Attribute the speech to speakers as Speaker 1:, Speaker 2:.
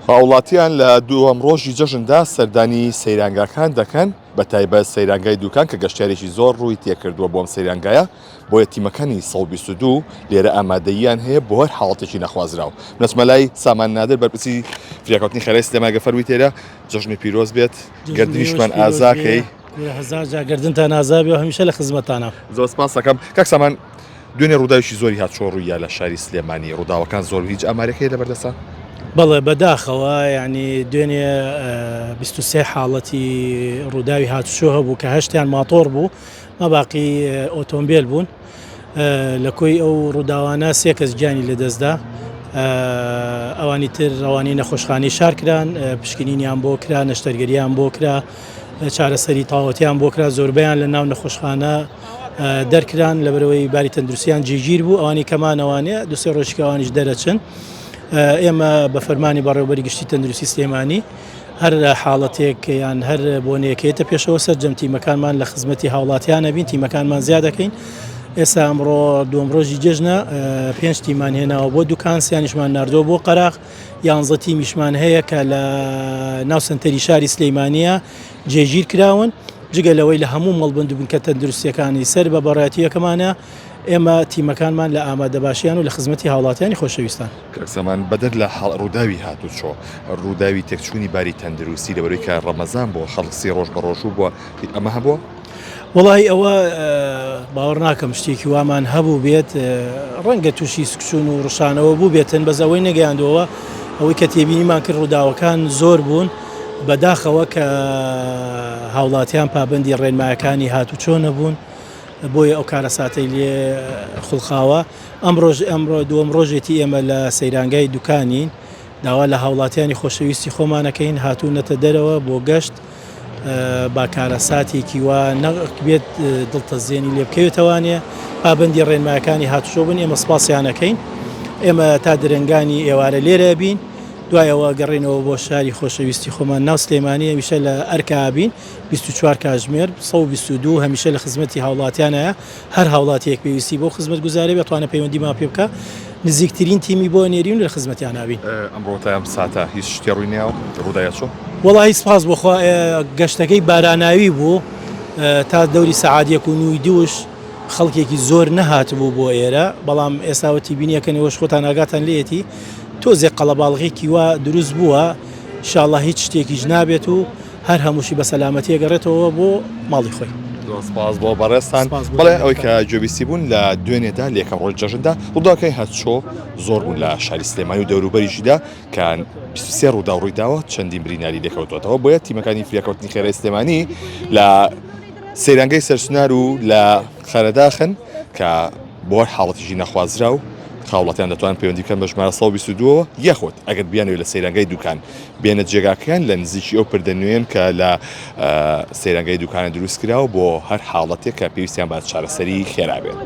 Speaker 1: هاوڵاتیان لە دووەم ڕۆژی جەژندا سەردانی سەیرانگاکان دەکەن بە تایبەت سەیرانگای دوکان کە گەشتارێکی زۆر ڕووی تێکردووە بۆم سەیرانگایە بۆ یەتیمەکانی 122 لێرە ئامادەییان هەیە بۆ هەر حاڵەتێکی نەخوازراوە. نەچمەلای سامان نادر بەرپرسی فریاکەوتنی خەرای سلێمانگە فەرمووی تێرە جەژنی پیرۆز بێت گەردنیشمان ئازاکەی
Speaker 2: هزار جا گردنتان ئازابی و هەمیشە لە خزمەتانە.
Speaker 1: زۆر سپاس دەکەم کاک سامان. دوێنێ ڕووداویشی زۆری هاتچۆ ڕوویە لە شاری سلێمانی ڕووداوەکان زۆر هیچ ئامارێکی لەبەردەسان؟
Speaker 2: بەڵێ بەداخەوە ینی دوێنێ 23 حاڵەتی ڕووداوی هاتوچۆ هەبوو کە هەشتیان ماتۆر بوو مەباقی ئۆتۆمبیل بوون لە کۆی ئەو ڕووداوانە سێ کەس گیانی لەدەستدا ئەوانی تر ڕەوانی نەخۆشخانەی شارکران پشکنینیان بۆ کرا نەشتەرگەریان بۆ کرا چارەسەری تاوەتیان بۆ کرا زۆربیان لە ناو نەخۆشخانە دەرکران لەبەرەوەی باری تەندروستیان جێگیر بوو ئەوانی کەمانەوانێ دوسێ ڕۆژکەوانیش دەرەچن. ئێمە بە فەرمانی بەڕێوەبەری گشتی تەندروستی سلێمانی هەر حاڵەتێک یان هەر بۆنەیەکێتە پێشەوە سەرجەم تیمەکانمان لە خزمەتی هاوڵاتیانە بین تیمەکانمان زیاد دەکەین. ئێستا ئەمڕۆ دووەم ڕۆژی جەژنە 5 تیمان هێناوە بۆ دوکان سیانیشمان ناردۆ بۆ قەراغ 11 تیمیشمان هەیە کە لە ناو سنتەری شاری سلەیمانیە جێگیر کراون جگە لەوەی لە هەموو مەڵبند بوون کە تەندروستیەکانی سەر بە بەڕایەتیەکەمانە ئێمە تیمەکانمان لە ئامادەباشیان و لە خزمەتی هاوڵاتیانی خۆشەویستان.
Speaker 1: کاکسەمان بەدەر لە ڕووداوی هاتوچۆ ڕووداوی تێکچوونی باری تەندروستی لەبەرەوەی کە ڕەمەزان بۆ خەڵکی ڕۆژ بە ڕۆژوو بووە ئەمە هەبووە؟
Speaker 2: وڵی ئەوە باوەڕ ناکەم شتێکی وامان هەبوو بێت ڕەنگە تووشی سکچون و ڕشانەوە بوو بێتن بەزەوەی نەگەیاندەوە ئەوەی کە تێبینیمان کرد ڕووداوەکان زۆر بوون بەداخەوە کە هاوڵاتیان پابندی ڕێنمایەکانی هاتوچۆ نەبوون بۆیە ئەو کارە ساتەی لێ خوڵخاوە ئەمڕۆ دووەم ڕۆژێتی ئێمە لە سەیرانگای دوکانین داوا لە هاوڵاتیانی خۆشەویستی خۆمانەکەین هاتوونەتە دەرەوە بۆ گەشت با کارە ساتێکی وە نەبێت دڵتەزیێنی لێ بکەوێتەوانێ پابندی ڕێنمایەکانی هاتوچۆ بن ئێمە سپاسیانەکەین ئێمە تا درنگانی ئێوارە لێرە بین دوایەوە گەڕێنەوە بۆ شاری خۆشەویستی خۆمان ناو سلێمانی هەمیشە لە ئەرکابین 24 کاتژمێر 122 هەمیشە لە خزمەتی هاوڵاتیانەیە هەر هاوڵاتیەک پێویستی بۆ خزمەت گوزارێ بێتوانە پەیوەندی ما پێ بکە نزیکترین تیمی بۆ نێرین لە خزمەتیان ناوین.
Speaker 1: ئەمڕۆ تا ئەم ساتە هیچ شتێ ڕووی نێوە ڕووداوە چۆن؟
Speaker 2: وەڵی سپاس بۆخوا گەشتەکەی باراناوی بوو تا دەوری سەعات 1:02 خەڵکێکی زۆر نەهات بوو بۆ ئێرە بەڵام ئێستاوەتی بینیەکەنەوەش خۆتان ئاگاتان لێتی تۆزێ قەڵەباڵغێکی وا دروست بووە ئینشاءڵڵا هیچ شتێکیش نابێت و هەر هەمووشی بە سەلامەتی گەڕێتەوە بۆ ماڵی خۆی.
Speaker 1: سپاس بۆ بەڕێستان بەڵێ ئەوەی کە گوێبیستی بوون لە دوێنێدا لێکەم ڕۆژ جەژندا ڕووداوەکەی هاتچۆ زۆر بوون لە شاری سلێمانی و دەوروبەریشیدا کە 23 ڕوودا و ڕوویداوە چەندین بریناری لێکەوتوەوە بۆیە تیمەکانی فریاکەوتنی خێرای سلێمانی لە سەیرانگەی سەرسونار و لە خەرەداخن کە بۆ هەر حاڵەتیژی نەخوازرا و هاوڵاتیان دەتوان پەیوەندی بکەن بە ژمارە 122 یاخۆت ئەگەر بیانوێت لە سەیرانگای دوکان بێنە جێگاکەیان لە نزیکی ئەو پردە نوێن کە لە سەیرانگای دوکانە دروست کراوە بۆ هەر حاڵەتێک کە پێویستیان با چارەسەری خێرا بێت.